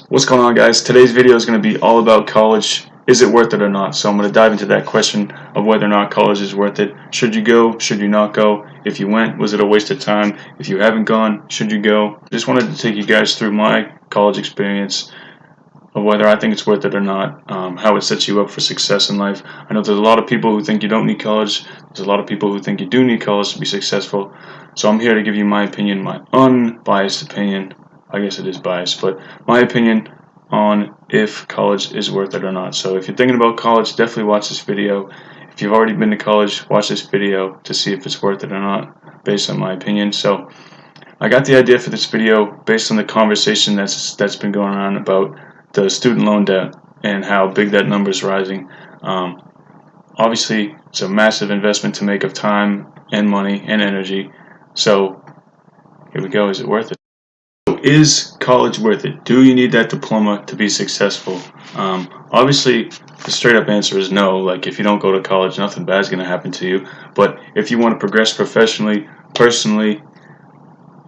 What's going on, guys? Today's video is going to be all about college. Is it worth it or not? So I'm going to dive into that question of whether or not college is worth it. Should you go? Should you not go? If you went, was it a waste of time? If you haven't gone, should you go? Just wanted to take you guys through my college experience of whether I think it's worth it or not, how it sets you up for success in life. I know there's a lot of people who think you don't need college. There's a lot of people who think you do need college to be successful. So I'm here to give you my opinion, my unbiased opinion. I guess it is biased, but my opinion on if college is worth it or not. So if you're thinking about college, definitely watch this video. If you've already been to college, watch this video to see if it's worth it or not, based on my opinion. So I got the idea for this video based on the conversation that's been going on about the student loan debt and how big that number is rising. Obviously, it's a massive investment to make of time and money and energy. So here we go. Is it worth it? Is college worth it? Do you need that diploma to be successful? Obviously, the straight up answer is no. Like, if you don't go to college, nothing bad is going to happen to you. But if you want to progress professionally, personally,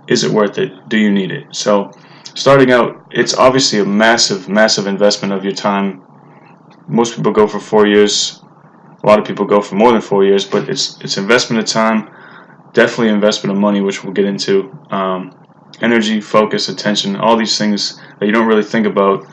is it worth it? Do you need it? So, starting out, it's obviously a massive investment of your time. Most people go for 4 years. A lot of people go for more than 4 years, but it's investment of time, definitely investment of money, which we'll get into. Energy, focus, attention, all these things that you don't really think about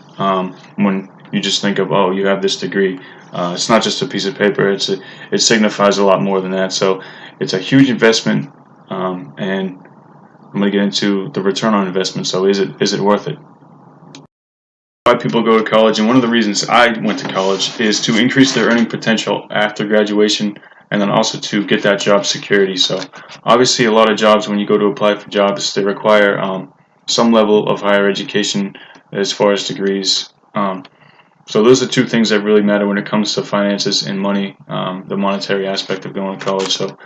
when you just think of, oh, you have this degree. It's not just a piece of paper. It signifies a lot more than that. So it's a huge investment, and I'm going to get into the return on investment. So is it worth it? Why people go to college, and one of the reasons I went to college is to increase their earning potential after graduation, and then also to get that job security. So obviously a lot of jobs, when you go to apply for jobs, they require some level of higher education as far as degrees. So those are two things that really matter when it comes to finances and money, the monetary aspect of going to college. So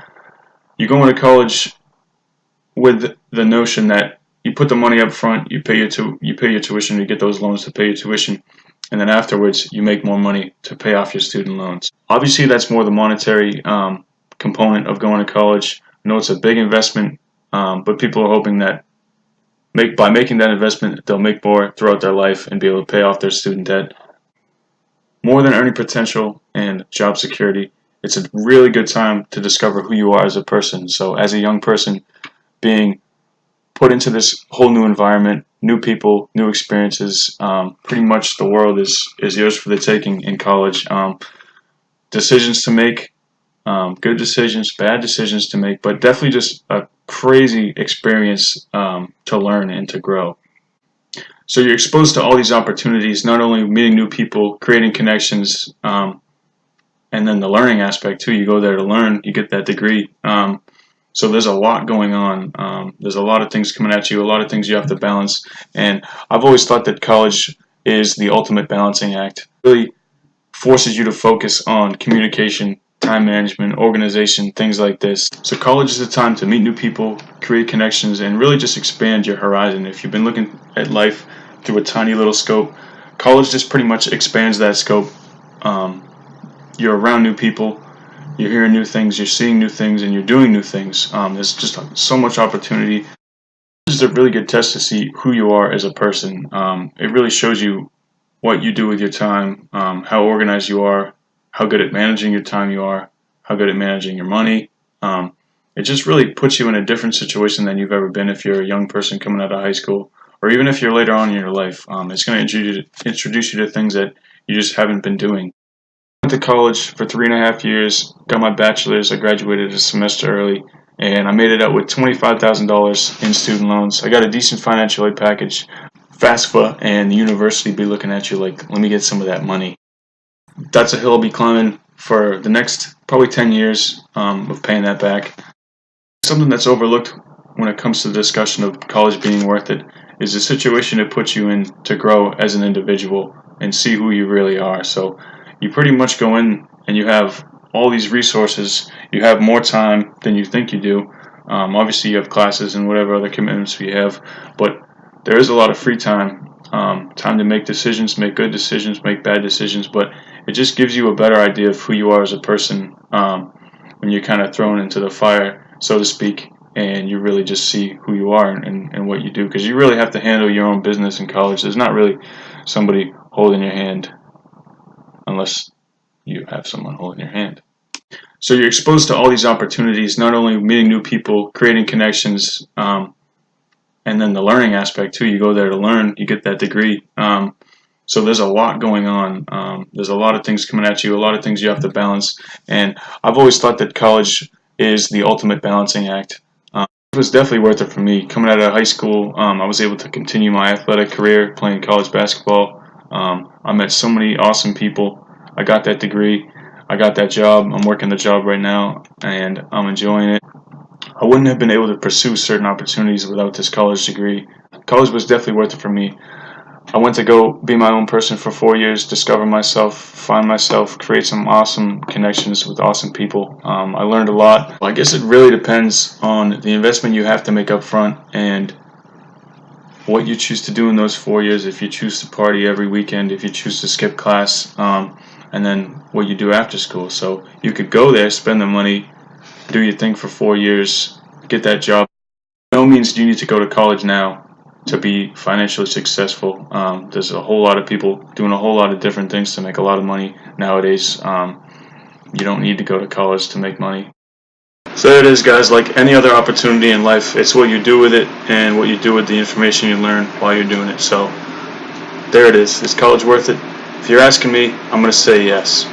you go into college with the notion that you put the money up front, you pay your tuition, you get those loans to pay your tuition, and then afterwards you make more money to pay off your student loans. Obviously, that's more the monetary component of going to college. I know it's a big investment, but people are hoping that by making that investment, they'll make more throughout their life and be able to pay off their student debt. More than earning potential and job security, it's a really good time to discover who you are as a person. So as a young person, being put into this whole new environment, new people, new experiences. Pretty much the world is yours for the taking in college. Decisions to make, good decisions, bad decisions to make, but definitely just a crazy experience to learn and to grow. So you're exposed to all these opportunities, not only meeting new people, creating connections, and then the learning aspect too. You go there to learn, you get that degree. So there's a lot going on. There's a lot of things coming at you, a lot of things you have to balance. And I've always thought that college is the ultimate balancing act. It really forces you to focus on communication, time management, organization, things like this. So college is the time to meet new people, create connections, and really just expand your horizon. If you've been looking at life through a tiny little scope, college just pretty much expands that scope. You're around new people. You're hearing new things, you're seeing new things, and you're doing new things. There's just so much opportunity. This is a really good test to see who you are as a person. It really shows you what you do with your time, how organized you are, how good at managing your time you are, how good at managing your money. It just really puts you in a different situation than you've ever been if you're a young person coming out of high school, or even if you're later on in your life. It's going to introduce you to things that you just haven't been doing. Went to college for 3.5 years, got my bachelor's. I graduated a semester early, and I made it out with $25,000 in student loans. I got a decent financial aid package. FAFSA and the university be looking at you like, let me get some of that money. That's a hill I'll be climbing for the next probably 10 years of paying that back. Something that's overlooked when it comes to the discussion of college being worth it is the situation it puts you in to grow as an individual and see who you really are. So you pretty much go in and you have all these resources. You have more time than you think you do. Obviously, you have classes and whatever other commitments you have, but there is a lot of free time, time to make decisions, make good decisions, make bad decisions, but it just gives you a better idea of who you are as a person when you're kind of thrown into the fire, so to speak, and you really just see who you are and what you do, because you really have to handle your own business in college. There's not really somebody holding your hand unless you have someone holding your hand. So you're exposed to all these opportunities, not only meeting new people, creating connections, and then the learning aspect too. You go there to learn, you get that degree. So there's a lot going on. There's a lot of things coming at you, a lot of things you have to balance. And I've always thought that college is the ultimate balancing act. It was definitely worth it for me. Coming out of high school, I was able to continue my athletic career playing college basketball. I met so many awesome people. I got that degree. I got that job. I'm working the job right now, and I'm enjoying it. I wouldn't have been able to pursue certain opportunities without this college degree. College was definitely worth it for me. I went to go be my own person for 4 years, discover myself, find myself, create some awesome connections with awesome people. I learned a lot. I guess it really depends on the investment you have to make up front and what you choose to do in those 4 years. If you choose to party every weekend, if you choose to skip class, and then what you do after school. So you could go there, spend the money, do your thing for 4 years, get that job. By no means do you need to go to college now to be financially successful. There's a whole lot of people doing a whole lot of different things to make a lot of money nowadays. You don't need to go to college to make money. So there it is, guys. Like any other opportunity in life, it's what you do with it and what you do with the information you learn while you're doing it. So there it is. Is college worth it? If you're asking me, I'm going to say yes.